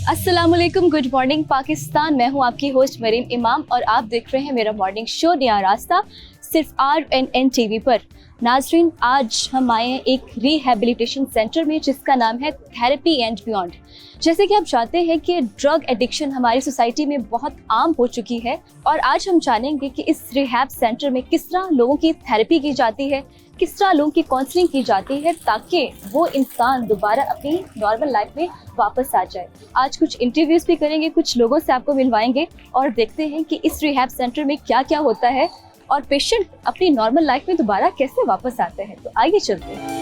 अस्सलामुअलैकुम, good morning Pakistan. मैं हूं आपकी होस्ट मरीम इमाम और आप देख रहे हैं मेरा मॉर्निंग शो नया रास्ता सिर्फ RNN TV पर। नाजरीन, आज हम आए हैं एक रिहैबिलिटेशन सेंटर में जिसका नाम है थेरेपी एंड बियॉन्ड। जैसे कि आप जानते हैं कि ड्रग एडिक्शन हमारी सोसाइटी में बहुत आम हो चुकी है और आज हम जानेंगे कि इस रिहैब सेंटर में किस तरह लोगों की थेरेपी की जाती है, किस तरह लोगों की काउंसलिंग की जाती है ताकि वो इंसान दोबारा अपनी नॉर्मल लाइफ में वापस आ जाए। आज कुछ इंटरव्यूज भी करेंगे, कुछ लोगों से आपको मिलवाएंगे और देखते हैं कि इस रिहैब सेंटर में क्या क्या होता है और पेशेंट अपनी नॉर्मल लाइफ में दोबारा कैसे वापस आते हैं। तो आइए चलते हैं।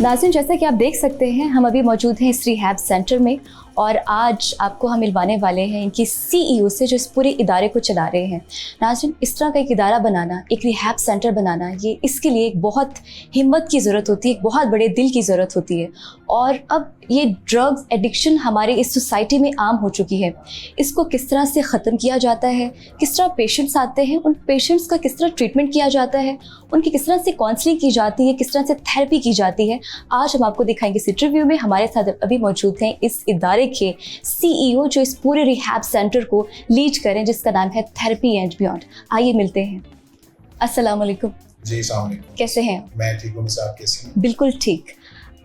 नाज़रीन, जैसा कि आप देख सकते हैं हम अभी मौजूद हैं इस रिहैब सेंटर में और आज आपको हम मिलवाने वाले हैं इनकी CEO से जो इस पूरे इदारे को चला रहे हैं। नाज़रीन, इस तरह का एक इदारा बनाना, एक रिहैब सेंटर बनाना, ये इसके लिए एक बहुत हिम्मत की ज़रूरत होती है, एक बहुत बड़े दिल की ज़रूरत होती है। और अब ये ड्रग्स एडिक्शन हमारी इस सोसाइटी में आम हो चुकी है। इसको किस तरह से ख़त्म किया जाता है, किस तरह पेशेंट्स आते हैं, उन पेशेंट्स का किस तरह ट्रीटमेंट किया जाता है, उनकी किस तरह से काउंसलिंग की जाती है, किस तरह से थेरेपी की जाती है, आज हम आपको दिखाएंगे इस इंटरव्यू में। हमारे साथ अभी मौजूद हैं इस इदारे के CEO जो इस पूरे रिहैब सेंटर को लीड करें, जिसका नाम है थेरेपी एंड बियॉन्ड। आइए मिलते हैं। अस्सलाम वालेकुम। जी, अस्सलाम वालेकुम। कैसे हैं? मैं ठीक हूँ, आप कैसे हैं? बिल्कुल ठीक।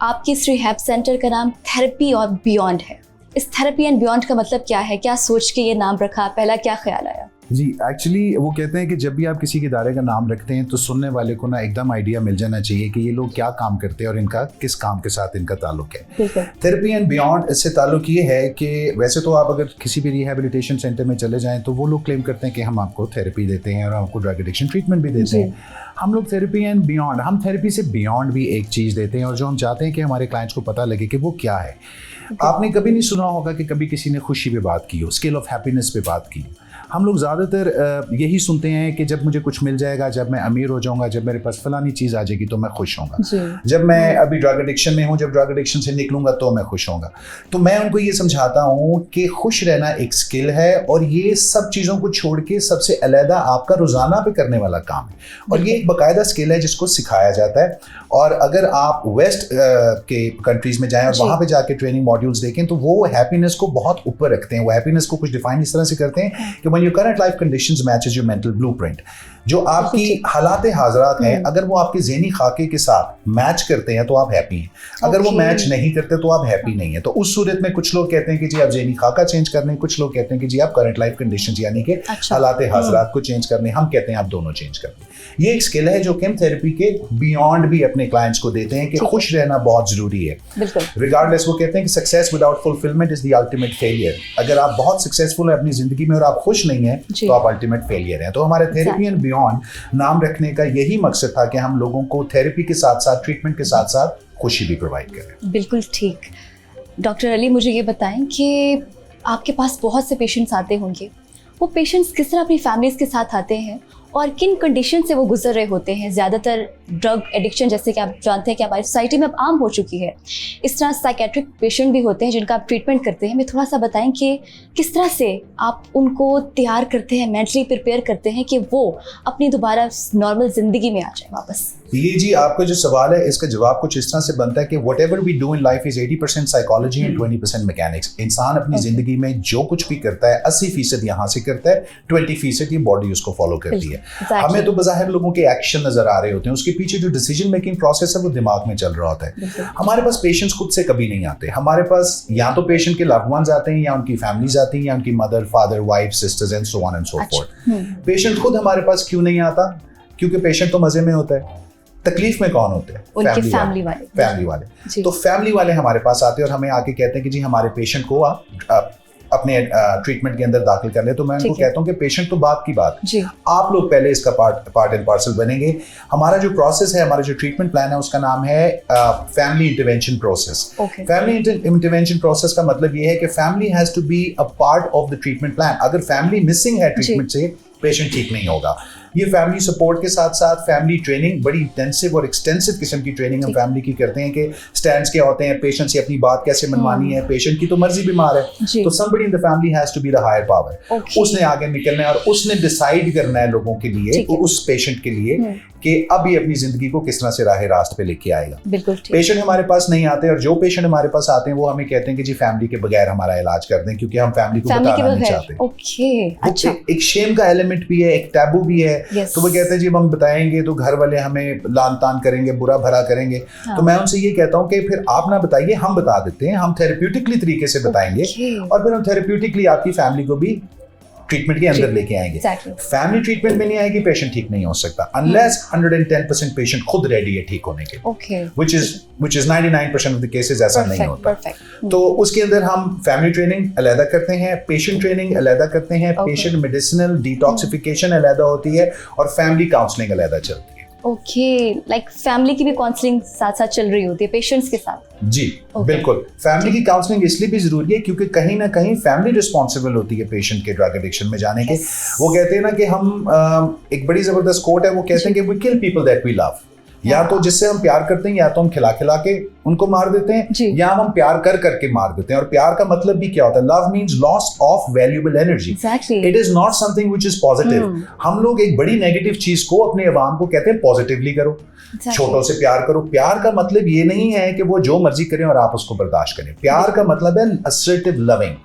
आपके इस रिहैब सेंटर का नाम थेरेपी और बियॉन्ड है। इस थेरेपी एंड बियॉन्ड का मतलब क्या है? क्या सोच के ये नाम रखा? पहला क्या ख्याल आया? जी, एक्चुअली वो कहते हैं कि जब भी आप किसी के इदारे का नाम रखते हैं तो सुनने वाले को ना एकदम आइडिया मिल जाना चाहिए कि ये लोग क्या काम करते हैं और इनका किस काम के साथ इनका ताल्लुक है। थेरेपी एंड बियॉन्ड इससे ताल्लुक ये है कि वैसे तो आप अगर किसी भी रिहैबिलिटेशन सेंटर में चले जाएं तो वो लोग क्लेम करते हैं कि हम आपको थेरेपी देते हैं और आपको ड्रग एडिक्शन ट्रीटमेंट भी देते हैं। हम लोग थेरेपी एंड बियॉन्ड, हम थेरेपी से बियॉन्ड भी एक चीज़ देते हैं और जो हम चाहते हैं कि हमारे क्लाइंट्स को पता लगे कि वो क्या है। आपने कभी नहीं सुना होगा कि कभी किसी ने खुशी पे बात की हो, स्केल ऑफ हैप्पीनेस पे बात की। हम लोग ज़्यादातर यही सुनते हैं कि जब मुझे कुछ मिल जाएगा, जब मैं अमीर हो जाऊंगा, जब मेरे पास फलानी चीज़ आ जाएगी तो मैं खुश होऊंगा। जब मैं अभी ड्रग एडिक्शन में हूँ, जब ड्रग एडिक्शन से निकलूंगा तो मैं खुश होऊंगा। तो मैं उनको ये समझाता हूँ कि खुश रहना एक स्किल है और ये सब चीज़ों को छोड़ के सबसे अलहदा आपका रोज़ाना पे करने वाला काम है और ये एक बाकायदा स्किल है जिसको सिखाया जाता है। और अगर आप वेस्ट के कंट्रीज़ में जाएँ और वहाँ पर जाके ट्रेनिंग मॉड्यूल्स देखें तो वो हैप्पीनेस को बहुत ऊपर रखते हैं। वो हैप्पीनेस को कुछ डिफाइन इस तरह से करते हैं कि when your current life conditions matches your mental blueprint, जो आपकी हालात हाजरात हैं, अगर वो आपके ज़हनी खाके के साथ मैच करते हैं तो आप हैप्पी हैं। अगर वो मैच नहीं करते तो आप हैप्पी नहीं है। तो उस सूरत में कुछ लोग कहते हैं कि जी आप ज़हनी खाका चेंज करने, कुछ लोग कहते हैं कि जी आप करंट लाइफ कंडीशंस यानी कि हालात हाजरात को चेंज करने, हम कहते हैं आप दोनों चेंज करने। ये एक स्किल है जो कि हम थेरेपी के बियॉन्ड भी अपने क्लाइंट्स को देते हैं कि खुश रहना बहुत ज़रूरी है। रिगार्डलेस, वो कहते हैं कि success without fulfilment is the ultimate failure. अगर आप बहुत सक्सेसफुल हैं अपनी ज़िंदगी में और आप खुश नहीं हैं तो आप अल्टीमेट फेलियर हैं। तो हमारे थेरेपी एंड बियॉन्ड नाम रखने का यही मकसद था कि हम लोगों को थेरेपी के साथ साथ, ट्रीटमेंट के साथ साथ खुशी भी प्रोवाइड करें। बिल्कुल ठीक। डॉक्टर अली, मुझे ये बताएं कि आपके पास बहुत से पेशेंट्स आते होंगे, वो पेशेंट्स किस तरह अपनी फैमिलीज़ के साथ आते हैं और किन कंडीशन से वो गुजर रहे होते हैं? ज़्यादातर ड्रग एडिक्शन, जैसे कि आप जानते हैं कि हमारी सोसाइटी में अब आम हो चुकी है, इस तरह साइकेट्रिक पेशेंट भी होते हैं जिनका आप ट्रीटमेंट करते हैं। मैं थोड़ा सा बताएं कि किस तरह से आप उनको तैयार करते हैं, मेंटली प्रिपेयर करते हैं कि वो अपनी दोबारा नॉर्मल ज़िंदगी में आ जाए वापस। ये जी, आपका जो सवाल है इसका जवाब कुछ इस तरह से बनता है कि whatever we do in life is 80% psychology and 20% mechanics. इंसान अपनी ज़िंदगी में जो कुछ भी करता है 80% यहाँ से करता है, 20% ये बॉडी उसको फॉलो करती है। हमें तो बज़ाहिर लोगों के एक्शन नजर आ रहे होते हैं, उसके पीछे जो डिसीजन मेकिंग प्रोसेस है वो दिमाग में चल रहा होता है। हमारे पास पेशेंट्स खुद से कभी नहीं आते। हमारे पास या तो पेशेंट के लव्ड वंस आते हैं या उनकी फैमिलीज आती हैं या उनकी mother, father, wife, sisters and so on and so fourth. Patient खुद हमारे पास क्यों नहीं आता? क्योंकि पेशेंट तो मजे में होता है, तकलीफ में कौन होते हैं? फैमिली वाले। तो फैमिली वाले हमारे पास आते हैं और हमें आके कहते हैं कि जी हमारे पेशेंट को आप अपने ट्रीटमेंट के अंदर दाखिल कर ले। तो मैं उनको कहता हूँ कि पेशेंट तो बात की बात, आप लोग पहले इसका पार्ट एंड पार्सल बनेंगे। हमारा जो प्रोसेस है, हमारा जो ट्रीटमेंट प्लान है, उसका नाम है family intervention process. Family intervention process का मतलब ये है कि family has to be a part of the treatment plan. अगर फैमिली मिसिंग है ट्रीटमेंट से पेशेंट ठीक नहीं होगा। ये फैमिली सपोर्ट के साथ साथ फैमिली ट्रेनिंग, बड़ी इंटेंसिव और एक्सटेंसिव किस्म की ट्रेनिंग हम फैमिली की करते हैं कि स्टैंड्स क्या होते हैं, पेशेंट से अपनी बात कैसे मनवानी है, पेशेंट की तो मर्जी बीमार है तो somebody in the family has to be the higher power, उसने आगे निकलना है और उसने डिसाइड करना है लोगों के लिए, उस पेशेंट के लिए कि अब ये अपनी जिंदगी को किस तरह से राह रास्त पे लेके आएगा। बिल्कुल पेशेंट हमारे पास नहीं आते और जो पेशेंट हमारे पास आते हैं वो हमें कहते हैं कि जी फैमिली के बगैर हमारा इलाज कर दें, क्योंकि हम फैमिली को बताना नहीं चाहते। अच्छा, एक शेम का एलिमेंट भी है, एक टैबू भी है। तो वो कहते हैं जी हम बताएंगे तो घर वाले हमें लान तान करेंगे, बुरा भरा करेंगे। तो मैं उनसे ये कहता हूँ कि फिर आप ना बताइए, हम बता देते हैं, हम थेरेप्यूटिकली तरीके से बताएंगे और फिर हम थेरेप्यूटिकली आपकी फैमिली को भी ट्रीटमेंट के अंदर लेके आएंगे। फैमिली ट्रीटमेंट में नहीं आएगी, पेशेंट ठीक नहीं हो सकता अनलेस 110% पेशेंट खुद रेडी है ठीक होने के लिए, which is 99% of the cases ऐसा नहीं होता। तो उसके अंदर हम फैमिली ट्रेनिंग अलग करते हैं, पेशेंट ट्रेनिंग अलग करते हैं, पेशेंट मेडिसिनल डिटॉक्सिफिकेशन अलग होती है और फैमिली काउंसलिंग अलग चलती है। लाइक फैमिली की भी काउंसलिंग साथ साथ चल रही होती है पेशेंट्स के साथ? जी बिल्कुल। फैमिली की काउंसलिंग इसलिए भी जरूरी है क्योंकि कहीं ना कहीं फैमिली रिस्पॉन्सिबल होती है पेशेंट के ड्रग एडिक्शन में जाने के। वो कहते हैं ना कि हम एक बड़ी जबरदस्त कोट है, वो कहते हैं कि we kill people that we love. या तो जिससे हम प्यार करते हैं या तो हम खिला खिला के उनको मार देते हैं या हम प्यार कर करके मार देते हैं। और प्यार का मतलब भी क्या होता है? Love means loss of valuable energy. It is not something which is positive. हम लोग एक बड़ी नेगेटिव चीज को अपने अवाम को कहते हैं पॉजिटिवली करो, छोटों से प्यार करो। प्यार का मतलब ये नहीं है कि वो जो मर्जी करें और आप उसको बर्दाश्त करें। प्यार का मतलब है असर्टिव लविंग।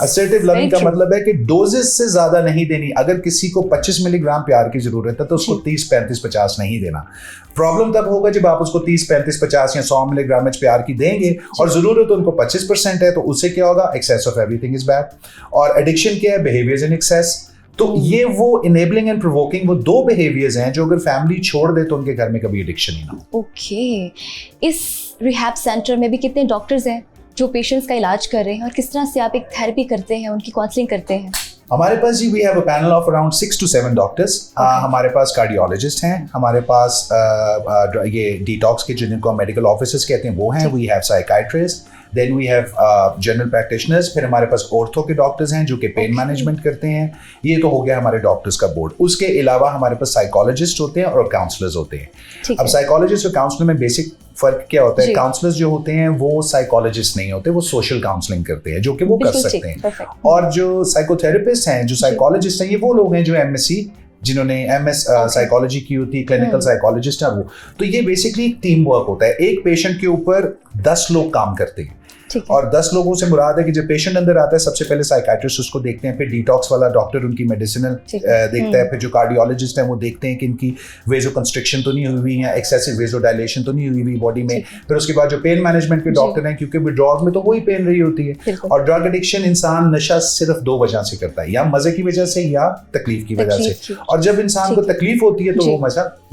असर्टिव लविंग का मतलब है कि डोजेस से ज्यादा नहीं देनी। अगर किसी को 25 मिलीग्राम प्यार की जरूरत है तो उसको 30, 35, 50 नहीं देना। प्रॉब्लम तब होगा जब आप उसको 30, 35, 50 या 100 मिलीग्राम प्यार की देंगे और जरूरत तो उनको 25% है, तो उससे क्या होगा? Excess of everything is bad. और एडिक्शन क्या है? Behaviours in excess. तो ये वो इनेबलिंग एंड प्रोवोकिंग, वो दो बिहेवियर्स हैं जो अगर फैमिली छोड़ दे तो उनके घर में कभी एडिक्शन ही ना हो। इस रिहैब सेंटर में भी कितने डॉक्टर्स हैं जो पेशेंट्स का इलाज कर रहे हैं और किस तरह से आप एक थेरेपी करते हैं, उनकी काउंसलिंग करते हैं? हमारे पास जी we have a panel of around 6 to 7 doctors. हमारे पास कार्डियोलॉजिस्ट हैं, हमारे पास ये डिटॉक्स के जिनको मेडिकल ऑफिसर्स कहते हैं वो हैं, we have psychiatrist, then we have general practitioners, फिर हमारे पास ऑर्थो के डॉक्टर्स हैं जो कि पेन मैनेजमेंट करते हैं। ये तो हो गया हमारे डॉक्टर्स का बोर्ड। उसके अलावा हमारे पास साइकोलॉजिस्ट होते हैं और काउंसलर्स होते हैं। अब साइकोलॉजिस्ट और काउंसलर में बेसिक फर्क क्या होता है? काउंसलर्स जो होते हैं वो साइकोलॉजिस्ट नहीं होते, वो सोशल काउंसलिंग करते हैं जो कि वो कर सकते हैं। और जो साइकोथेरेपिस्ट हैं, जो साइकोलॉजिस्ट हैं, ये वो लोग हैं जो एमएससी, जिन्होंने एमएस साइकोलॉजी की होती है, क्लिनिकल साइकोलॉजिस्ट है वो। तो ये बेसिकली टीम वर्क होता है। एक पेशेंट के ऊपर 10 लोग काम करते हैं और 10 लोगों से मुराद है कि जब पेशेंट अंदर आता है सबसे पहले साइकाइट्रिस्ट उसको देखते हैं, फिर डिटॉक्स वाला डॉक्टर उनकी मेडिसिनल देखता है, फिर जो कार्डियोलॉजिस्ट हैं वो देखते हैं कि इनकी वेजो कंस्ट्रिक्शन तो नहीं हुई हुई या एक्सेसिव वेजो डायलेशन तो नहीं हुई हुई बॉडी में। फिर उसके बाद जो पेन मैनेजमेंट के डॉक्टर हैं, क्योंकि विड्रॉल में तो वही पेन रही होती है। और ड्रग एडिक्शन इंसान नशा सिर्फ 2 वजह से करता है, या मजे की वजह से या तकलीफ की वजह से। और जब इंसान को तकलीफ होती है तो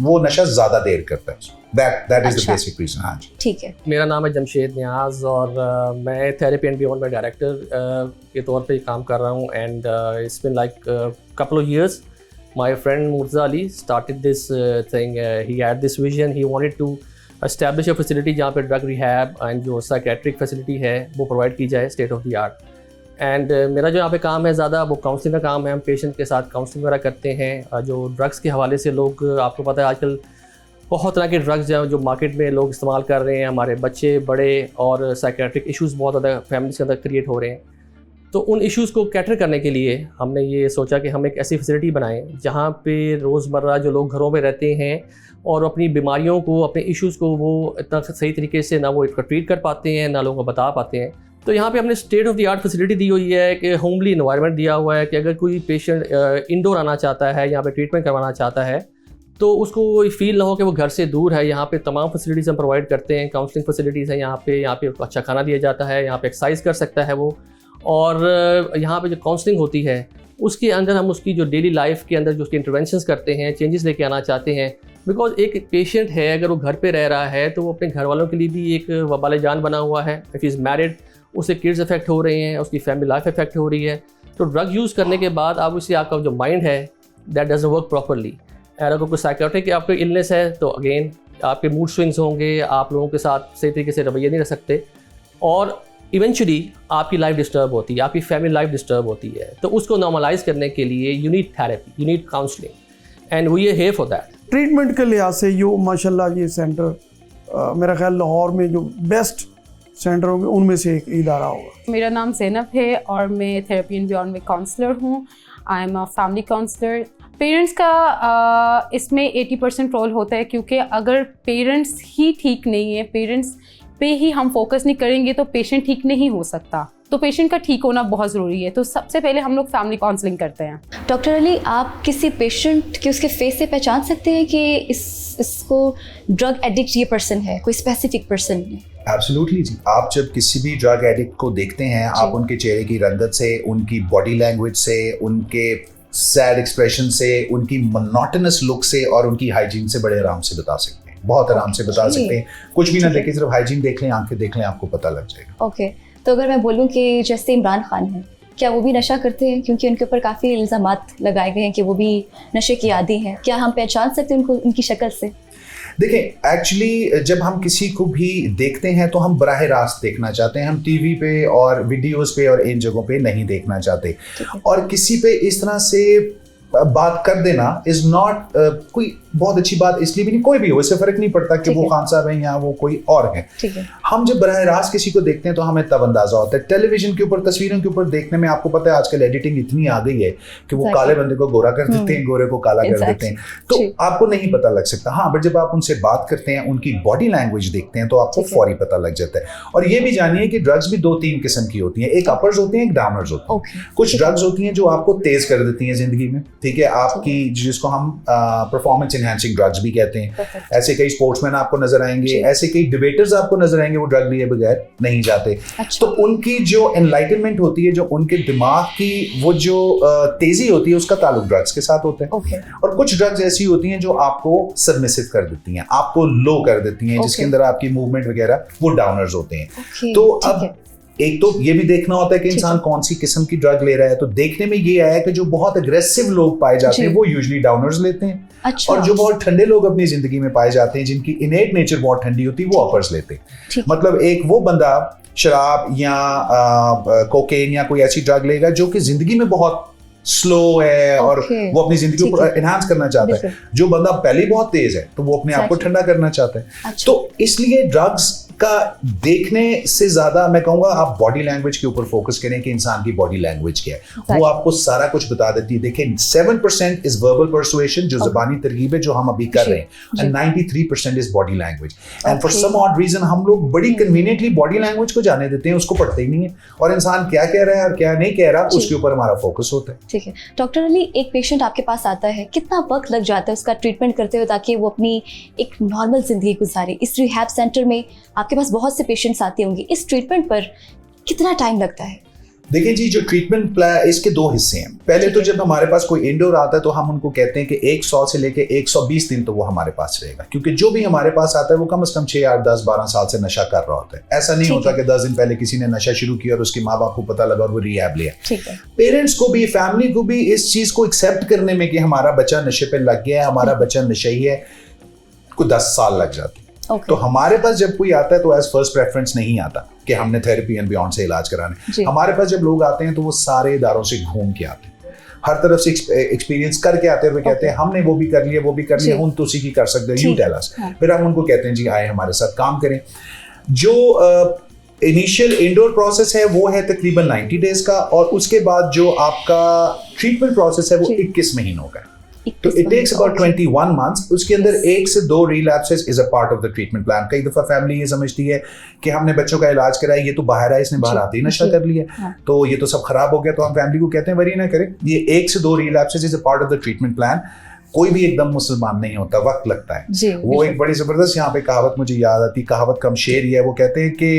वो नशा ज्यादा देर करता है। That is the basic reason। हाँ जी, ठीक है। मेरा नाम है जमशेद नियाज और मैं थेरेपी एंड बियॉन्ड में डायरेक्टर के तौर पे काम कर रहा हूँ। And it's been like couple of years my friend Murza Ali started this thing। He had this vision, he wanted to establish a facility जहाँ पे ड्रग रिहैब एंड जो साइकेट्रिक फैसिलिटी है वो प्रोवाइड की जाए state of the art. And मेरा जो यहाँ पे काम है ज़्यादा वो काउंसलिंग का काम है। हम पेशेंट के साथ काउंसलिंग वगैरह करते हैं। जो ड्रग्स के हवाले से लोग, आपको पता है आजकल बहुत तरह के ड्रग्स जो मार्केट में लोग इस्तेमाल कर रहे हैं, हमारे बच्चे बड़े, और साइकेट्रिक इश्यूज़ बहुत ज़्यादा फैमिलीज़ के अंदर क्रिएट हो रहे हैं। तो उन इश्यूज़ को कैटर करने के लिए हमने ये सोचा कि हम एक ऐसी फैसिलिटी बनाएं जहाँ पे रोज़मर्रा जो लोग घरों में रहते हैं और अपनी बीमारियों को, अपने इश्यूज़ को वो इतना सही तरीके से ना वो इसको ट्रीट कर पाते हैं, ना लोगों को बता पाते हैं। तो यहाँ पे हमने state of the art facility दी हुई है कि होमली इन्वायरमेंट दिया हुआ है कि अगर कोई पेशेंट इंडोर आना चाहता है, यहाँ पे ट्रीटमेंट करवाना चाहता है, तो उसको फील ना हो कि वो घर से दूर है। यहाँ पे तमाम फैसिलिटीज़ हम प्रोवाइड करते हैं। काउंसलिंग फैसिलिटीज़ हैं यहाँ पे अच्छा खाना दिया जाता है, यहाँ पे एक्सरसाइज कर सकता है वो। और यहाँ पे जो काउंसलिंग होती है उसके अंदर हम उसकी जो डेली लाइफ के अंदर जो उसके इंटरवेंशंस करते हैं, चेंजेस लेके आना चाहते हैं। बिकॉज एक पेशेंट है अगर वो घर पे रह रहा है तो वो अपने घर वालों के लिए भी एक वबाल जान बना हुआ है। इफ़ इज़ मैरिड, उससे किड्स इफेक्ट हो रहे हैं, उसकी फैमिली लाइफ इफेक्ट हो रही है। तो ड्रग यूज़ करने के बाद आप उससे आपका जो माइंड है दैट डजंट वर्क प्रॉपरली। और अगर कोई साइकेट्रिक आपको इलनेस है तो अगेन आपके मूड स्विंग्स होंगे, आप लोगों के साथ सही तरीके से रवैया नहीं रख सकते। और इवेंचुअली आपकी लाइफ डिस्टर्ब होती है, आपकी फैमिली लाइफ डिस्टर्ब होती है, तो उसको नॉर्मलाइज करने के लिए you need therapy, you need counselling, and we are here for that. Treatment के लिहाज से यो माशाल्लाह ये सेंटर मेरा ख्याल लाहौर में जो बेस्ट सेंटर होंगे उनमें से एक इदारा होगा। मेरा नाम ज़ैनब है और मैं थेरेपी एंड बियॉन्ड में काउंसलर हूँ। I am a family counsellor. Parents का इसमें 80% रोल होता है, क्योंकि अगर पेरेंट्स ही ठीक नहीं है, पेरेंट्स पे ही हम फोकस नहीं करेंगे तो पेशेंट ठीक नहीं हो सकता। तो पेशेंट का ठीक होना बहुत ज़रूरी है। तो सबसे पहले हम लोग फैमिली काउंसलिंग करते हैं। डॉक्टर अली, आप किसी पेशेंट के उसके फेस से पहचान सकते हैं कि इसको ड्रग एडिक्ट ये पर्सन है, कोई स्पेसिफिक पर्सन है? एब्सोल्युटली जी। आप जब किसी भी ड्रग एडिक्ट को देखते हैं, आप उनके चेहरे की रंगत से, उनकी बॉडी लैंग्वेज से, उनके सैड एक्सप्रेशन से, उनकी मोनोटोनस लुक से और उनकी हाइजीन से बड़े आराम से बता सकते हैं, बहुत आराम से बता सकते हैं। कुछ भी ना देखें, सिर्फ हाइजीन देख लें, आंखें देख लें, आपको पता लग जाएगा। ओके, तो अगर मैं बोलूँ कि जैसे इमरान खान है, क्या वो भी नशा करते हैं? क्योंकि उनके ऊपर काफ़ी इल्ज़ामात लगाए गए हैं कि वो भी नशे की आदी हैं। क्या हम पहचान सकते हैं उनको उनकी शक्ल से? देखें, एक्चुअली जब हम किसी को भी देखते हैं तो हम बराह रास्त देखना चाहते हैं, हम टीवी पे और वीडियोस पे और इन जगहों पे नहीं देखना चाहते। और किसी पे इस तरह से बात कर देना इज नॉट कोई बहुत अच्छी बात, इसलिए भी नहीं, कोई भी हो, इससे फर्क नहीं पड़ता कि वो खान साहब हैं या वो कोई और है। हम जब बराह रास्त किसी को देखते हैं तो हमें तब अंदाजा होता है। टेलीविजन के ऊपर, तस्वीरों के ऊपर देखने में आपको पता है आजकल एडिटिंग इतनी आ गई है कि वो काले बंदे को गोरा कर देते हैं, गोरे को काला कर देते हैं, तो आपको नहीं पता लग सकता। हाँ, बट जब आप उनसे बात करते हैं, उनकी बॉडी लैंग्वेज देखते हैं तो आपको फौरी पता लग जाता है। और ये भी जानिए कि ड्रग्स भी 2-3 किस्म की होती हैं, एक अपर्स होती हैं, एक डाउनर्स होती हैं। कुछ ड्रग्स होती हैं जो आपको तेज कर देती हैं जिंदगी में, ठीक है, आपकी, जिसको हम परफॉर्मेंस एनहांसिंग ड्रग्स भी कहते हैं। ऐसे कई स्पोर्ट्समैन आपको नजर आएंगे, ऐसे कई डिबेटर्स आपको नजर आएंगे, वो ड्रग लिए बगैर नहीं जाते। तो उनकी जो एनलाइटनमेंट होती है, जो उनके दिमाग की वो जो तेजी होती है, उसका ताल्लुक ड्रग्स के साथ होता है। और कुछ ड्रग्स ऐसी होती हैं जो आपको सबमिसिव कर देती हैं, आपको लो कर देती हैं, जिसके अंदर आपकी मूवमेंट वगैरह, वो डाउनर्स होते हैं। तो अब एक तो ये भी देखना होता है कि इंसान कौन सी किस्म की ड्रग ले रहा है। तो देखने में ये आया कि जो बहुत अग्रेसिव लोग पाए जाते हैं वो यूजुअली डाउनर्स लेते हैं। और जो बहुत ठंडे लोग अपनी जिंदगी में पाए जाते हैं, जिनकी इनेट नेचर बहुत ठंडी होती है, वो अपर्स लेते हैं। मतलब एक वो बंदा शराब या कोकेन या कोई ऐसी ड्रग लेगा जो कि जिंदगी में बहुत स्लो है और वो अपनी जिंदगी को एनहांस करना चाहता है। जो बंदा पहले बहुत तेज है तो वो अपने आप को ठंडा करना चाहता है। तो इसलिए ड्रग्स का देखने से ज्यादा मैं कहूंगा आप बॉडी लैंग्वेज के ऊपर फोकस करें कि इंसान की बॉडी लैंग्वेज क्या है, वो आपको सारा कुछ बता देती है। देखिए 7% इज वर्बल परसुएशन, जो ज़बानी तरगीब है जो हम अभी कर रहे हैं, and 93% is body language. And for some odd reason हम लोग बड़ी कन्वीनियंटली बॉडी लैंग्वेज को जाने देते हैं, उसको पढ़ते ही नहीं है, और इंसान क्या कह रहा है और क्या नहीं कह रहा उसके ऊपर हमारा फोकस होता है। ठीक है डॉक्टर अली, एक पेशेंट आपके पास आता है, कितना वक्त लग जाता है उसका ट्रीटमेंट करते हुए ताकि वो अपनी एक नॉर्मल जिंदगी गुजारे? इस रिहैब सेंटर में आपके पास बहुत से पेशेंट्स आते होंगे, इस ट्रीटमेंट पर कितना टाइम लगता है? देखिए जी, जो ट्रीटमेंट प्लान, इसके 2 हिस्से हैं। पहले तो जब हमारे पास कोई इंडोर आता है तो हम उनको कहते हैं कि 100 से लेके 120 दिन तो वो हमारे पास रहेगा, क्योंकि जो भी हमारे पास आता है वो कम से कम 6, 8, 10, 12 साल से नशा कर रहा होता है। ऐसा नहीं होता कि 10 दिन पहले किसी ने नशा शुरू किया और उसके माँ बाप को पता लगा और वो रिहैब लिया। पेरेंट्स को भी, फैमिली को भी इस चीज को एक्सेप्ट करने में कि हमारा बच्चा नशे पे लग गया है, हमारा बच्चा नशेई है, को 10 साल लग जाते हैं। तो हमारे पास जब कोई आता है तो एज फर्स्ट प्रेफरेंस नहीं आता कि हमने थेरेपी एंड बियॉन्ड से इलाज कराने। हमारे पास जब लोग आते हैं तो वो सारे इदारों से घूम के आते हैं, हर तरफ से एक्सपीरियंस करके आते हैं। वो कहते हैं हमने वो भी कर लिया, वो भी कर लिया, हम तो उसी की कर सकते हैं, यू टेल अस। फिर हम उनको कहते हैं जी आए हमारे साथ काम करें। जो इनिशियल इंडोर प्रोसेस है वो है तकरीबन 90 डेज का, और उसके बाद जो आपका ट्रीटमेंट प्रोसेस है वो 21 महीनों का है। तो इट टेक्स अबाउट 21 मंथ्स। उसके अंदर 1 से 2 relapses is a part of the treatment plan. कई दफा फैमिली ये समझती है कि हमने बच्चों का इलाज कराया, ये तो बाहर आया, इसने बाहर आते ही नशा कर लिया, तो ये तो सब खराब हो गया। तो हम फैमिली को कहते हैं वरी ना करें, ये 1 से 2 relapses is a part of the treatment plan. कोई भी एकदम मुसलमान नहीं होता, वक्त लगता है। वो एक बड़ी जबरदस्त यहाँ पे कहावत मुझे याद आती, कहावत कम शेर ही है। वो कहते हैं कि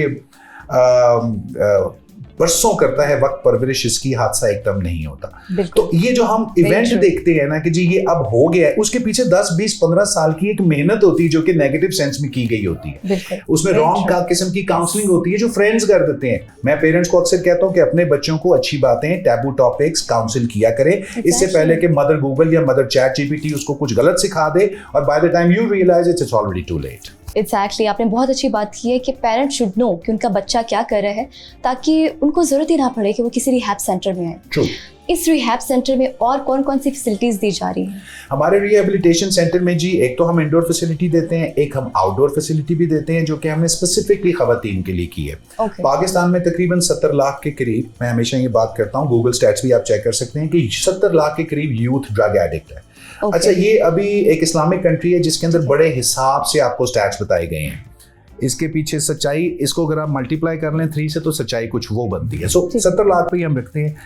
बरसों करता है वक्त परवरिश, इसकी हादसा एकदम नहीं होता। तो ये जो हम इवेंट देखते हैं ना कि जी ये अब हो गया है, उसके पीछे 10, 20, 15 साल की एक मेहनत होती है जो कि नेगेटिव सेंस में की गई होती है। उसमें रॉन्ग किस्म की काउंसलिंग होती है जो फ्रेंड्स कर देते हैं। मैं पेरेंट्स को अक्सर कहता हूँ कि अपने बच्चों को अच्छी बातें, टैबू टॉपिक्स काउंसिल किया करें, इससे पहले कि मदर गूगल या मदर चैट जीपीटी उसको कुछ गलत सिखा दे और by the time you realise it's already too late. Exactly आपने बहुत अच्छी बात की है कि पेरेंट्स शुड नो कि उनका बच्चा क्या कर रहा है, ताकि उनको ज़रूरत ही ना पड़े कि वो किसी रिहैब सेंटर में आए। True. इस रिहैब सेंटर में और कौन कौन सी फैसिलिटीज़ दी जा रही हैं? हमारे रिहेबिलिटेशन सेंटर में जी एक तो हम इंडोर फैसिलिटी देते हैं, एक हम आउटडोर फैसिलिटी भी देते हैं, जो कि हमने स्पेसिफिकली खवातीन के लिए की है। Okay. पाकिस्तान में तकरीबन 70 लाख के करीब, मैं हमेशा ये बात करता हूँ, गूगल स्टैट्स भी आप चेक कर सकते हैं कि 70 लाख के करीब यूथ ड्रग एडिक्ट है। Okay. अच्छा, ये अभी एक इस्लामिक कंट्री है जिसके अंदर बड़े हिसाब से आपको स्टैट्स बताए गए हैं। इसके पीछे सच्चाई, इसको अगर आप मल्टीप्लाई कर लें 3 से, तो सच्चाई कुछ वो बनती है। सो 70 लाख पे हम रखते हैं।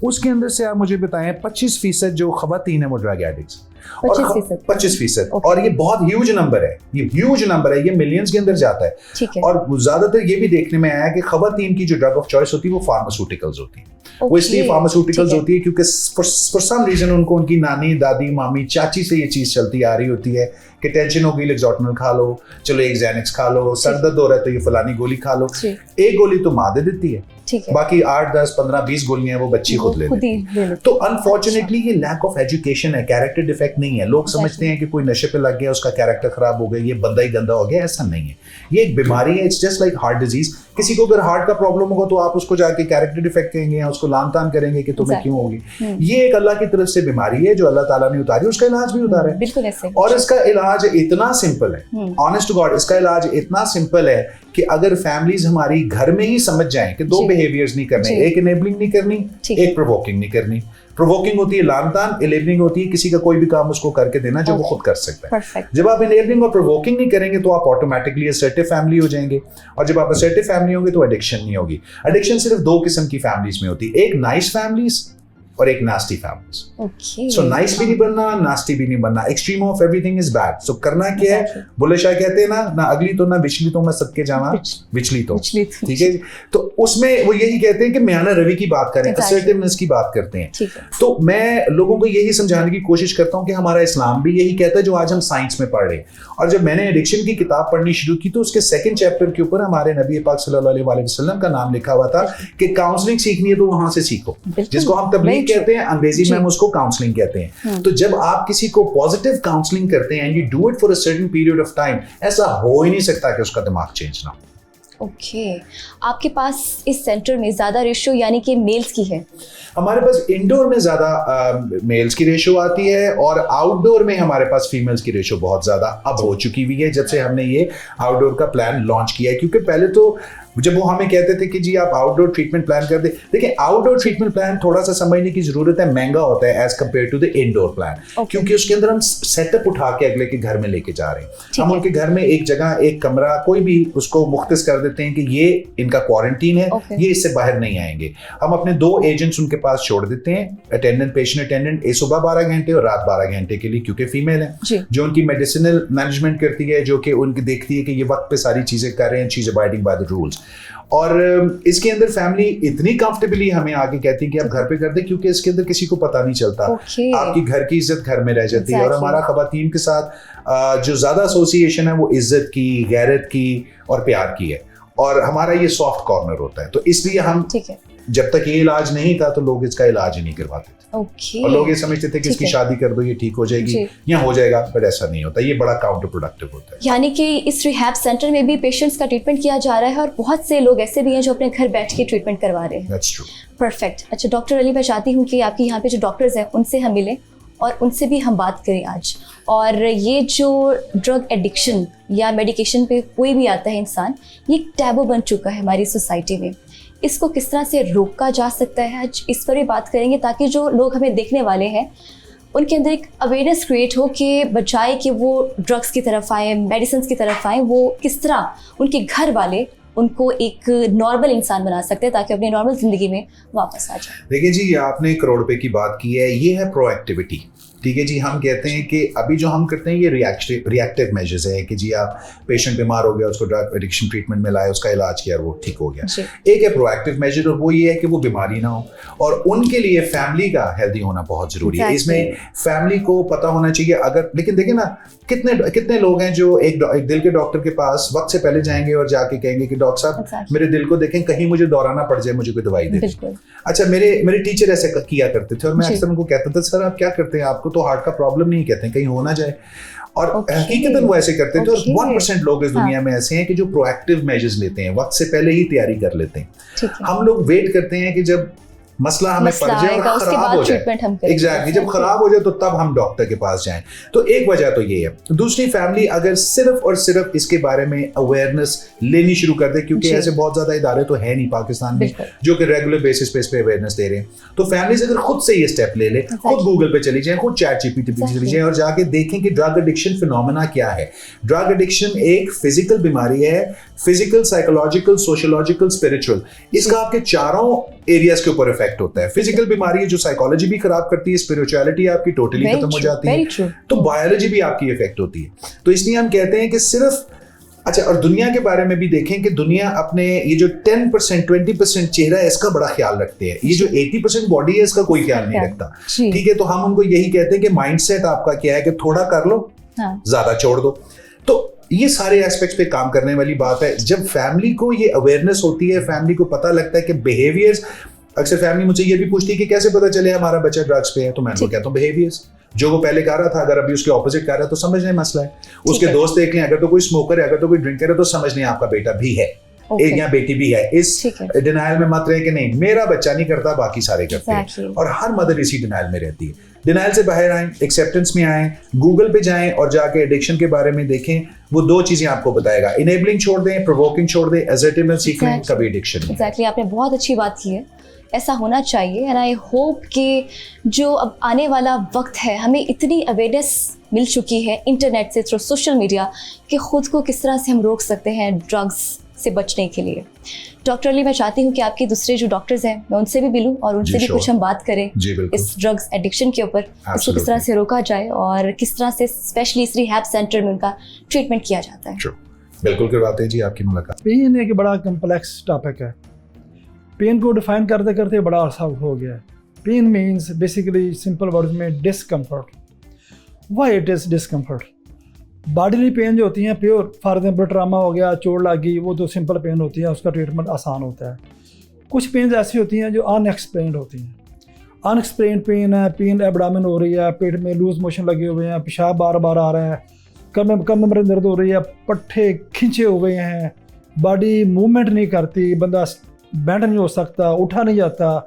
उसके अंदर से आप मुझे बताएं 25% जो खवातीन है वो ड्रग एडिक्ट्स, 25%। और ये बहुत ह्यूज नंबर है, ये ह्यूज नंबर है, ये मिलियंस के अंदर जाता है। और ज्यादातर ये भी देखने में आया है कि खवातीन की जो ड्रग ऑफ चॉइस होती है वो फार्मास्यूटिकल्स होती है। वो इसलिए फार्मास्यूटिकल्स होती है क्योंकि फॉर सम रीजन उनको उनकी नानी, दादी, मामी, चाची से ये चीज चलती आ रही होती है कि टेंशन हो गई, लेक्सोटनल खा लो, चलो एक ज़ैनिक्स खा लो, सर दर्द हो रहा है तो ये फलानी गोली खा लो। एक गोली तो माँ दे देती है, बाकी 8, 10, 15, 20 गोलियां वो बच्ची खुद ले लेती है। तो अनफॉर्चुनेटली ये लैक ऑफ एजुकेशन है, कैरेक्टर डिफेक्ट नहीं है। लोग समझते हैं कि कोई नशे पे लग गया, उसका कैरेक्टर खराब हो गया, ये बंदा ही गंदा हो गया। ऐसा नहीं है, ये एक बीमारी है। It's just like heart disease. किसी को अगर हार्ट का प्रॉब्लम होगा तो आप उसको जाके कैरेक्टर डिफेक्ट कहेंगे या उसको लान तान करेंगे कि तुम्हें क्यों होगी। ये एक अल्लाह की तरफ से बीमारी है जो अल्लाह ताला ने उतारी, उसका इलाज भी उतारा है। और इसका इलाज इतना सिंपल है, ऑनेस्ट टू गॉड, इसका इलाज इतना सिंपल है कि अगर फैमिलीज हमारी घर में ही समझ जाएं कि 2 बिहेवियर्स नहीं करने, एक इनेबलिंग नहीं करनी, एक प्रोवोकिंग नहीं करनी। प्रोवोकिंग होती है लान तान, इनेबलिंग होती है किसी का कोई भी काम उसको करके देना जो वो खुद कर सकता है। जब आप इनेबलिंग और प्रोवोकिंग नहीं करेंगे तो आप ऑटोमेटिकली असर्टिव फैमिली हो जाएंगे, और जब आप असर्टिव फैमिली होंगे तो एडिक्शन नहीं होगी। एडिक्शन सिर्फ 2 किस्म की फैमिलीज में होती है, एक नाइस फैमिलीज और एक नास्टी फैमिलीज। सो नाइस भी नहीं बनना, नास्टी भी नहीं बनना, extreme of everything is bad. So करना क्या है, बुल्ले शाह कहते हैं ना अगली तो ना बिचली तो मैं सदके जावा बिचली तो, ठीक है। तो उसमें वो यही कहते हैं कि म्याना रवि की बात करें, असर्टिवनेस की बात करते हैं। तो मैं लोगों को यही समझाने की कोशिश करता हूँ कि हमारा इस्लाम भी यही कहता है जो आज हम साइंस में पढ़ रहे हैं। और जब मैंने एडिक्शन की किताब पढ़नी शुरू की तो उसके 2nd चैप्टर के ऊपर हमारे नबी पाक सल्लल्लाहु अलैहि वसल्लम का नाम लिखा हुआ था कि काउंसलिंग सीखनी है तो वहां से सीखो, जिसको हम तबलीग कहते हैं, अंग्रेजी में हम उसको काउंसलिंग कहते हैं। तो जब आप किसी को पॉजिटिव काउंसलिंग करते हैं and you do it for a certain period of time, ऐसा हो ही नहीं सकता कि उसका दिमाग चेंज ना हो। आपके पास इस सेंटर में ज्यादा रेशियो यानी कि मेल्स की है? हमारे पास इंडोर में ज्यादा मेल्स की रेशियो आती है और आउटडोर में हमारे पास फीमेल्स की रेशियो बहुत ज्यादा अब हो चुकी हुई है जब से हमने ये आउटडोर का प्लान लॉन्च किया है। क्योंकि पहले तो जब वो हमें कहते थे कि जी आप आउटडोर ट्रीटमेंट प्लान कर दे, देखिए आउटडोर ट्रीटमेंट प्लान थोड़ा सा समझने की जरूरत है, महंगा होता है as compare to the indoor plan, क्योंकि उसके अंदर हम सेटअप उठा के अगले के घर में लेके जा रहे हैं। हम उनके घर में एक जगह, एक कमरा, कोई भी उसको मुख्तस कर देते हैं कि ये इनका क्वारंटीन है, ये इससे बाहर नहीं आएंगे। हम अपने 2 एजेंट्स उनके पास छोड़ देते हैं, अटेंडेंट, पेशेंट अटेंडेंट, सुबह 12 घंटे और रात 12 घंटे के लिए, क्योंकि फीमेल है जो उनकी मेडिसिनल मैनेजमेंट करती है, जो कि उनकी देखती है कि ये वक्त पे सारी चीजें कर रहे हैं, she is abiding by the rules. और इसके अंदर फैमिली इतनी कंफर्टेबली हमें आके कहती है कि आप घर पे कर दे, क्योंकि इसके अंदर किसी को पता नहीं चलता। आपकी घर की इज्जत घर में रह जाती है। और हमारा खवातीन के साथ जो ज्यादा एसोसिएशन है वो इज्जत की, गैरत की और प्यार की है, और हमारा ये सॉफ्ट कॉर्नर होता है। तो इसलिए हम जब तक ये इलाज नहीं था तो लोग इसका इलाज ही नहीं करवाते थे। और लोग ये समझते थे कि इसकी शादी कर दो ये ठीक हो जाएगी या हो जाएगा, बट ऐसा नहीं होता। ये बड़ा काउंटर प्रोडक्टिव होता है। यानी कि इस रिहैब सेंटर में भी पेशेंट्स का ट्रीटमेंट किया जा रहा है और बहुत से लोग ऐसे भी हैं जो अपने घर बैठ के ट्रीटमेंट करवा रहे हैं। That's true. परफेक्ट। अच्छा डॉक्टर अली, मैं चाहती हूँ कि आपके यहाँ पे जो डॉक्टर्स हैं उनसे हम मिलें और उनसे भी हम बात करें आज। और ये जो ड्रग एडिक्शन या मेडिकेशन पे कोई भी आता है इंसान, ये टैबू बन चुका है हमारी सोसाइटी में। इसको किस तरह से रोका जा सकता है, आज इस पर भी बात करेंगे, ताकि जो लोग हमें देखने वाले हैं उनके अंदर एक अवेयरनेस क्रिएट हो कि बजाय कि वो ड्रग्स की तरफ आए, मेडिसिन की तरफ आए, वो किस तरह उनके घर वाले उनको एक नॉर्मल इंसान बना सकते हैं ताकि अपनी नॉर्मल ज़िंदगी में वापस आ जाए। देखिए जी, आपने 1 करोड़ रुपए की बात की है, ये है प्रोएक्टिविटी। ठीक है जी, हम कहते हैं कि अभी जो हम करते हैं ये रिएक्टिव मेजर्स है कि जी आप पेशेंट बीमार हो गया, उसको ड्रग एडिक्शन ट्रीटमेंट में लाए, उसका इलाज किया, वो ठीक हो गया। एक है प्रोएक्टिव मेजर, और वो ये है कि वो बीमारी ना हो, और उनके लिए फैमिली का हेल्दी होना बहुत जरूरी है। इसमें फैमिली को पता होना चाहिए। अगर लेकिन देखिए ना, कितने लोग हैं जो एक दिल के डॉक्टर के पास वक्त से पहले जाएंगे और जाके कहेंगे कि डॉक्टर साहब मेरे दिल को देखें, कहीं मुझे दौराना पड़ जाए, मुझे कोई दवाई दे। अच्छा, मेरे टीचर ऐसे किया करते थे और मैं अक्सर उनको कहता था, सर आप क्या करते हैं, आपको को तो हार्ट का प्रॉब्लम नहीं कहते, कहीं हो ना जाए। और हकीकतन वो ऐसे करते थे। और 1% लोग इस दुनिया में ऐसे हैं कि जो प्रोएक्टिव मेजर्स लेते हैं, वक्त से पहले ही तैयारी कर लेते हैं। हम लोग वेट करते हैं कि जब मसला हमें पड़ जाए और खराब हो जाए, एग्जैक्टली जब खराब हो जाए तो तब हम डॉक्टर के पास जाएं। तो एक वजह तो ये है। दूसरी, फैमिली अगर सिर्फ और सिर्फ इसके बारे में अवेयरनेस लेनी शुरू कर दे, क्योंकि ऐसे बहुत ज्यादा इदारे तो है नहीं पाकिस्तान में जो कि रेगुलर बेसिस पे इस पे अवेयरनेस दे रहे हैं। तो फैमिलीज अगर खुद से ये स्टेप ले ले, खुद गूगल पे चली जाए, खुद चैट जीपीटी पे चली जाए और जाके देखें कि ड्रग एडिक्शन फिनोमेना क्या है। ड्रग एडिक्शन एक फिजिकल बीमारी है, फिजिकल, साइकोलॉजिकल, सोशियोलॉजिकल, स्पिरिचुअल। इसका आपके चारों एरियाज के ऊपर इफेक्ट होता है। फिजिकल बीमारी है जो साइकोलॉजी भी खराब करती है, स्पिरिचुअलिटी आपकी टोटली खत्म हो जाती है, तो बायोलॉजी भी आपकी इफेक्ट होती है। तो इसलिए हम कहते हैं कि सिर्फ अच्छा, और दुनिया के बारे में भी देखें कि दुनिया अपने ये जो 10% 20% चेहरा है इसका बड़ा ख्याल रखते हैं, ये जो 80% बॉडी है इसका कोई ख्याल नहीं रखता। ठीक है, तो हम उनको यही कहते हैं कि माइंडसेट आपका क्या है कि थोड़ा कर लो, ज्यादा छोड़ दो। तो ये सारे एस्पेक्ट्स पे काम करने वाली बात है। जब फैमिली को ये अवेयरनेस होती है, फैमिली को पता लगता है कि बिहेवियर्स, अक्सर फैमिली मुझे ये भी पूछती है कि कैसे पता चले हमारा बच्चा ड्रग्स पे है, तो मैं उनको कहता हूँ बिहेवियर्स, जो वो पहले कर रहा था अगर अभी उसके ऑपोजिट कर रहा है तो समझने मसला है। उसके दोस्त देख लें, अगर तो कोई स्मोकर है, अगर तो कोई ड्रिंकर है, तो समझ लें आपका बेटा भी है या बेटी भी है। इस डिनाइल में मत रहे कि नहीं मेरा बच्चा नहीं करता, बाकी सारे करते हैं। और हर मदर इसी डिनाइल में रहती है। डिनाइल से बाहर आए, एक्सेप्टेंस में आए, गूगल पे जाएं और जाके एडिक्शन के बारे में देखें। वो दो चीजें आपको बताएगा, इनेबलिंग छोड़ दें, प्रोवोकिंग छोड़ दें, असर्टिवनेस सीख लें, कभी एडिक्शन। एग्जैक्टली, आपने बहुत अच्छी बात की है। ऐसा होना चाहिए एंड आई होप कि जो अब आने वाला वक्त है, हमें इतनी अवेयरनेस मिल चुकी है इंटरनेट से, थ्रू सोशल मीडिया, कि ख़ुद को किस तरह से हम रोक सकते हैं ड्रग्स से बचने के लिए। डॉक्टर अली, मैं चाहती हूँ कि आपके दूसरे जो डॉक्टर्स हैं मैं उनसे भी मिलूँ और उनसे भी कुछ हम बात करें इस ड्रग्स एडिक्शन के ऊपर, इसको किस तरह से रोका जाए और किस तरह से स्पेशली इस रिहैब सेंटर में उनका ट्रीटमेंट किया जाता है। बिल्कुल करवाते हैं जी आपकी मुलाकात। पेन एक बड़ा कम्प्लेक्स टॉपिक है। पेन को डिफाइन करते करते बड़ा अर्सा हो गया है। Pain means basically simple word में discomfort. Why it is discomfort? Bodily pain जो होती हैं प्योर, फॉर एग्जाम्पल ट्रामा हो गया, चोट लगी, वो तो सिंपल पेन होती है, उसका ट्रीटमेंट आसान होता है। कुछ पेन ऐसी होती हैं जो अनएक्सप्लेन्ड होती हैं। अनएक्सप्लेन्ड पेन है, पेन एब्डामिन हो रही है, पेट में लूज मोशन लगे हुए हैं, पेशाब बार बार आ रहा है, कमर दर्द हो रही है, पट्टे खिंचे हुए हैं, बॉडी मूवमेंट नहीं करती, बंदा बैंड नहीं हो सकता, उठा नहीं जाता,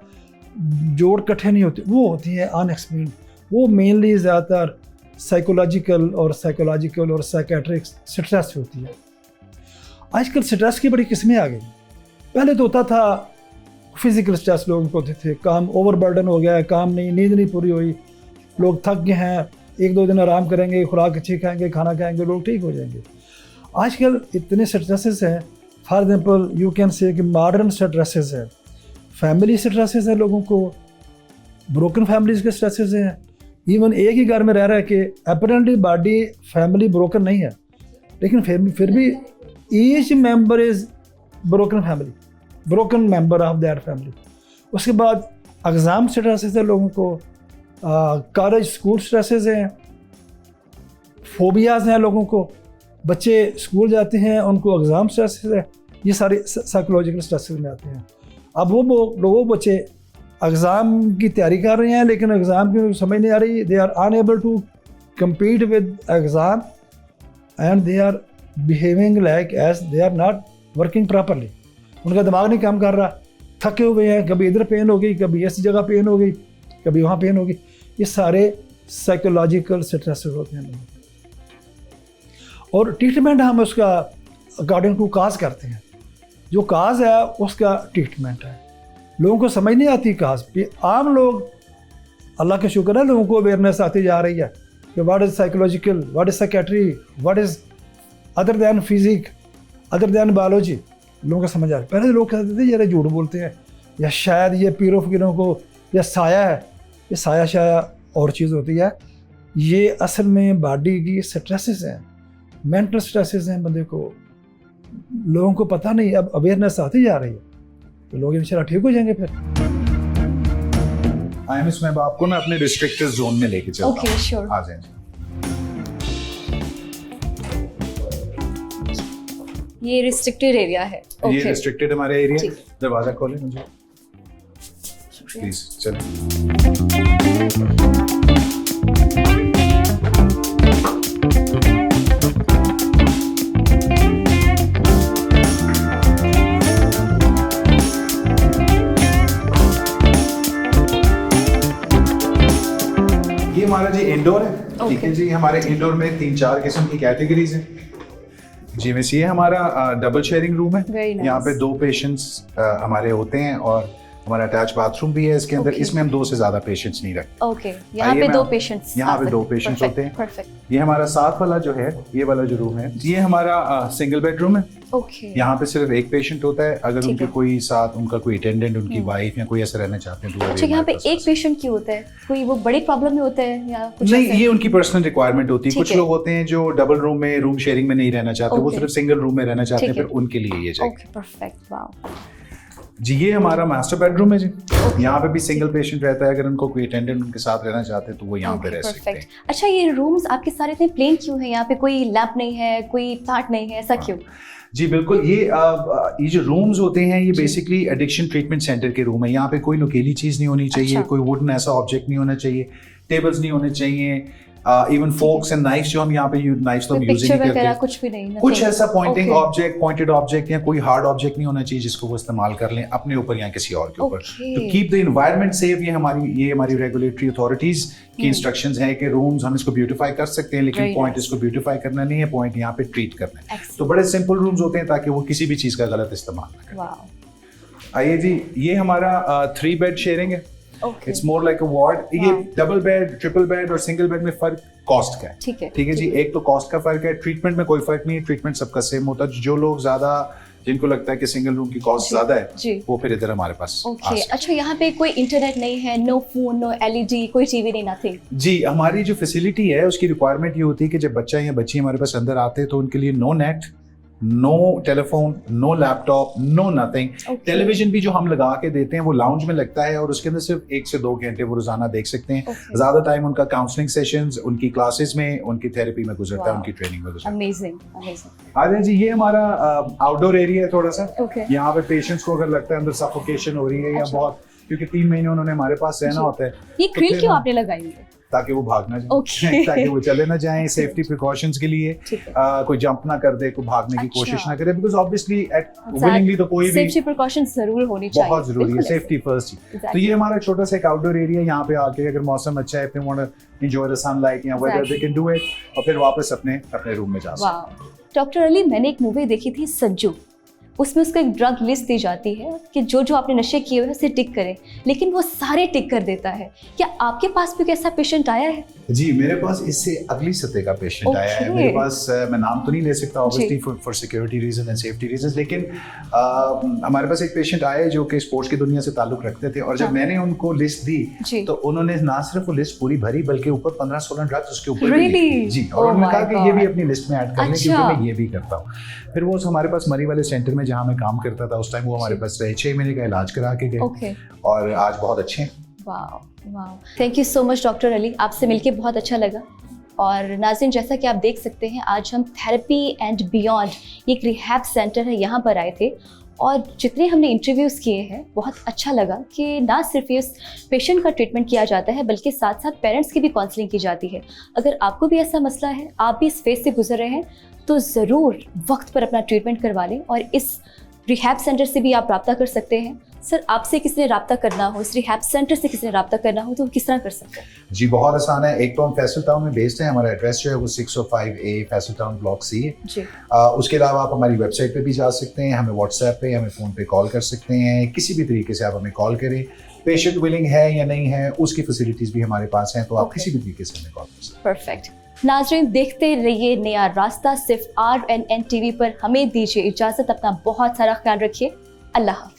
जोड़ इकट्ठे नहीं होते, वो होती है अनएक्सप्लेन्ड। वो मेनली ज़्यादातर साइकोलॉजिकल और साइकेट्रिक स्ट्रेस होती है। आजकल स्ट्रेस की बड़ी किस्में आ गई। पहले तो होता था फिजिकल स्ट्रेस, लोगों को होते थे, काम ओवरबर्डन हो गया है, काम नहीं, नींद नहीं पूरी हुई, लोग थक गए हैं, 1-2 दिन आराम करेंगे, खुराक अच्छी खाएंगे, खाना खाएंगे, लोग ठीक हो जाएंगे। आजकल इतने स्ट्रेसेस हैं, for example you can say कि मॉडर्न स्ट्रेसेस है, फैमिली स्ट्रेसेस है, लोगों को ब्रोकन फैमिलीज के स्ट्रेसेस हैं। इवन एक ही घर में रह रहा है कि अपरेंटली बॉडी फैमिली ब्रोकन नहीं है, लेकिन फिर भी each member is broken family, broken member of that family. उसके बाद एग्ज़ाम स्ट्रेसेस है लोगों को, कॉलेज स्कूल स्ट्रेसेस हैं, फोबियाज़ हैं लोगों को, बच्चे स्कूल जाते हैं उनको एग्ज़ाम स्ट्रेसेस है, ये सारे साइकोलॉजिकल स्ट्रेसेस में आते हैं। अब वो बच्चे एग्ज़ाम की तैयारी कर रहे हैं लेकिन एग्ज़ाम की समझ नहीं आ रही, they are unable to compete with exam and they are behaving like as they are not working properly. उनका दिमाग नहीं काम कर रहा, थके हुए हैं, कभी इधर पेन हो गई, कभी इस जगह पेन हो गई, कभी वहाँ पेन हो गई। ये सारे साइकोलॉजिकल स्ट्रेसेस होते हैं। और ट्रीटमेंट हम उसका अकॉर्डिंग टू काज करते हैं। जो काज है उसका ट्रीटमेंट है। लोगों को समझ नहीं आती काज। आम लोग, अल्लाह का शुक्र है, लोगों को अवेयरनेस आती जा रही है कि what is psychological, what is psychiatry, what is other than physics, other than biology, लोगों को समझ आ रही है। पहले लोग कहते थे यार झूठ बोलते हैं, या शायद ये पीरो फकीरों को, या साया है, ये साया शाया और चीज़ होती है। ये असल में बॉडी की स्ट्रेसेस हैं, मेंटल स्ट्रेसेस हैं बंदे को, लोगों को पता नहीं। अब अवेयरनेस आती जा रही है तो लोग इंशाल्लाह ठीक हो जाएंगे। फिर मैं आपको ना अपने रिस्ट्रिक्टेड जोन में लेके चलता हूं। ओके, श्योर, आ जाएं। ये रिस्ट्रिक्टेड एरिया है। ये रिस्ट्रिक्टेड हमारा एरिया। दरवाजा खोलें मुझे प्लीज। चलें। ये हमारा जी इंडोर है, ठीक है जी। हमारे इंडोर में 3-4 किस्म की कैटेगरीज हैं जी। वैसे ये हमारा डबल शेयरिंग रूम है। nice. यहाँ पे 2 पेशेंट्स हमारे होते हैं और हमारा अटैच बाथरूम भी है इसके अंदर। इसमें हम 2 से ज्यादा पेशेंट्स नहीं रखते। ओके, यहाँ पे 2 पेशेंट्स, यहाँ पे 2 पेशेंट्स होते हैं। परफेक्ट। ये हमारा साथ वाला जो है, ये वाला जो रूम है, ये हमारा सिंगल बेडरूम है। ओके, यहाँ पे सिर्फ एक पेशेंट होता है। अगर ठीक उनके है। कोई साथ उनका कोई अटेंडेंट, उनकी वाइफ या कोई ऐसा रहना चाहते हैं तो अच्छा, यहाँ पे एक पेशेंट क्यों होता है? कोई वो बड़ी प्रॉब्लम में होता है या कुछ नहीं, ऐसा? ये उनकी पर्सनल रिक्वायरमेंट होती है। ठीक कुछ है। लोग होते हैं जो डबल रूम में, रूम शेयरिंग में नहीं रहना चाहते, वो ओके। सिर्फ सिंगल रूम में रहना चाहते हैं, ठीक है। फिर उनके लिए ये जगह ओके, परफेक्ट, वाओ। जी। ये हमारा मास्टर बेडरूम है जी। यहाँ पे भी सिंगल पेशेंट रहता है। अगर उनको कोई अटेंडेंट उनके साथ रहना चाहते हैं तो वो यहाँ पे रह सकते हैं। अच्छा, ये रूम्स आपके सारे इतने प्लेन क्यों हैं? यहाँ पे कोई लैंप नहीं है, कोई प्लांट नहीं है, ऐसा क्यों? जी बिल्कुल। ये जो रूम्स होते हैं ये बेसिकली एडिक्शन ट्रीटमेंट सेंटर के रूम है। यहाँ पे कोई नुकीली चीज़ नहीं होनी चाहिए। अच्छा। कोई वुडन ऐसा ऑब्जेक्ट नहीं होना चाहिए, टेबल्स नहीं होने चाहिए, इवन फोक्स एंड नाइफ्स जो हम यहाँ पे नाइफ्स तो हम यूज नहीं करते, कुछ भी नहीं, कुछ ऐसा pointing Okay. Object, pointed object या कोई हार्ड ऑब्जेक्ट नहीं होना चाहिए जिसको वो इस्तेमाल कर लें अपने ऊपर या किसी और के ऊपर। Okay. तो कीप द एनवायरनमेंट सेफ, ये हमारी रेगुलेटरी अथॉरिटीज की इंस्ट्रक्शंस हैं कि रूम्स हम इसको ब्यूटिफाई कर सकते हैं, लेकिन Very पॉइंट nice. इसको ब्यूटिफाई करना नहीं है, पॉइंट यहाँ पे ट्रीट करना है। Excellent. तो बड़े सिंपल रूम्स होते हैं ताकि वो किसी भी चीज़ का गलत इस्तेमाल ना करें। वाओ। आइए जी, ये हमारा 3 बेड शेयरिंग है। Okay, it's more like a ward. ये Wow. Double bed, triple bed और सिंगल बेड में फर्क कॉस्ट का है। ठीक है, ठीक है जी। एक तो कॉस्ट का फर्क है, ट्रीटमेंट में कोई फर्क नहीं है, ट्रीटमेंट सबका सेम होता है। जो लोग ज्यादा, जिनको लगता है कि सिंगल रूम की कॉस्ट जी, ज्यादा है, जी। वो फिर इधर हमारे पास आ ओके। सकते हैं। अच्छा, यहाँ पे कोई इंटरनेट नहीं है, नो फोन, नो एलईडी, कोई टीवी नहीं, नथिंग? जी, हमारी जो फैसिलिटी है उसकी रिक्वायरमेंट ये होती है कि जब बच्चा या बच्ची हमारे पास अंदर आते हैं तो उनके लिए no net, no telephone, no laptop, no nothing. Okay. Television भी जो हम लगा के देते हैं वो लाउंज में लगता है और उसके अंदर सिर्फ 1 से 2 घंटे वो रोजाना देख सकते हैं। Okay. ज्यादा टाइम उनका काउंसलिंग सेशंस, उनकी क्लासेस में, उनकी थेरेपी में गुजरता है, Wow. उनकी ट्रेनिंग में गुजरता है। Amazing, amazing. आजा जी, ये हमारा आउटडोर एरिया है थोड़ा सा। ओके, यहाँ पे पेशेंट्स को अगर लगता है अंदर सफोकेशन हो रही है या अच्छा। बहुत, क्योंकि 3 महीने उन्होंने हमारे पास रहना जी। होता है, ये तो ग्रिल फिर क्यों हम- आपने लगाई हुई है? ताकि वो भाग ना जाए, Okay. ताकि वो चले ना जाएं, सेफ्टी प्रिकॉशंस के लिए। ठीक है। कोई जंप ना कर दे, कोई भागने की अच्छा। कोशिश ना करे, बिकॉज ऑब्वियसली विलिंगली तो कोई भी, सेफ्टी प्रिकॉशंस जरूर होनी चाहिए, बहुत जरूरी है, बिल्कुल सेफ्टी फर्स्ट। Exactly. तो ये हमारा छोटा सा एक आउटडोर एरिया, यहाँ पे आके अगर मौसम अच्छा है, if they want to enjoy the sunlight या weather, Exactly. they can do it, और फिर वापस अपने रूम में जा सकते हैं। वाह। डॉक्टर अली, मैंने एक मूवी देखी थी सज्जू, उसमें उसको एक ड्रग लिस्ट दी जाती है कि जो जो आपने नशे किए हुए उसे टिक करें, लेकिन वो सारे टिक कर देता है। क्या आपके पास भी कोई ऐसा पेशेंट आया है? जी, मेरे पास इससे अगली सतह का पेशेंट आया है। Okay. मेरे पास मैं नाम तो नहीं ले सकता ऑब्वियसली जी। For security reason and safety reason, लेकिन हमारे पास एक पेशेंट आए जो कि स्पोर्ट्स की दुनिया से ताल्लुक रखते थे, और जब हाँ। मैंने उनको लिस्ट दी जी। तो उन्होंने ना सिर्फ वो लिस्ट पूरी भरी बल्कि ऊपर 15-16 ड्रग्स उसके ऊपर भी Really? लिखी। जी, और Oh उन्होंने my कहा कि ये भी God. अपनी लिस्ट में ऐड कर लें अच्छा। क्योंकि मैं ये भी करता हूँ। फिर वो हमारे पास मरी वाले सेंटर में जहाँ मैं काम करता था उस टाइम वो हमारे पास रहे, 6 महीने का इलाज करा के गए ओके, और आज बहुत अच्छे हैं। वाह वाह, thank you so much doctor Ali, आपसे मिलके बहुत अच्छा लगा। और नाज़रीन, जैसा कि आप देख सकते हैं, आज हम थेरेपी एंड बियॉन्ड, ये एक रिहैब सेंटर है, यहाँ पर आए थे और जितने हमने इंटरव्यूज़ किए हैं बहुत अच्छा लगा कि ना सिर्फ ये उस पेशेंट का ट्रीटमेंट किया जाता है बल्कि साथ साथ पेरेंट्स की भी काउंसलिंग की जाती है। अगर आपको भी ऐसा मसला है, आप भी इस फेज से गुजर रहे हैं, तो ज़रूर वक्त पर अपना ट्रीटमेंट करवा लें और इस रिहैब सेंटर से भी आप रब्ता कर सकते हैं। सर, आपसे किसी ने रब्ता करना हो, इस रिहैब सेंटर से किसी ने रब्ता करना हो, तो वो किस तरह कर सकते हैं? जी, बहुत आसान है। एक तो हम फैसल टाउन में बेस्ड हैं, हमारा एड्रेस जो है वो 605A Faisal town block C है। जी, उसके अलावा आप हमारी वेबसाइट पे भी जा सकते हैं, हमें व्हाट्सएप पे, हमें फ़ोन पे कॉल कर सकते हैं, किसी भी तरीके से आप हमें कॉल करें। पेशेंट विलिंग है या नहीं है उसकी फैसिलिटीज़ भी हमारे पास हैं, तो आप Okay. किसी भी तरीके से हमें कॉल कर सकते हैं। परफेक्ट। नाज़रीन, देखते रहिए नया रास्ता सिर्फ RNN TV पर। हमें दीजिए इजाज़त, अपना बहुत सारा ख्याल रखिए। अल्लाह हाफिज़।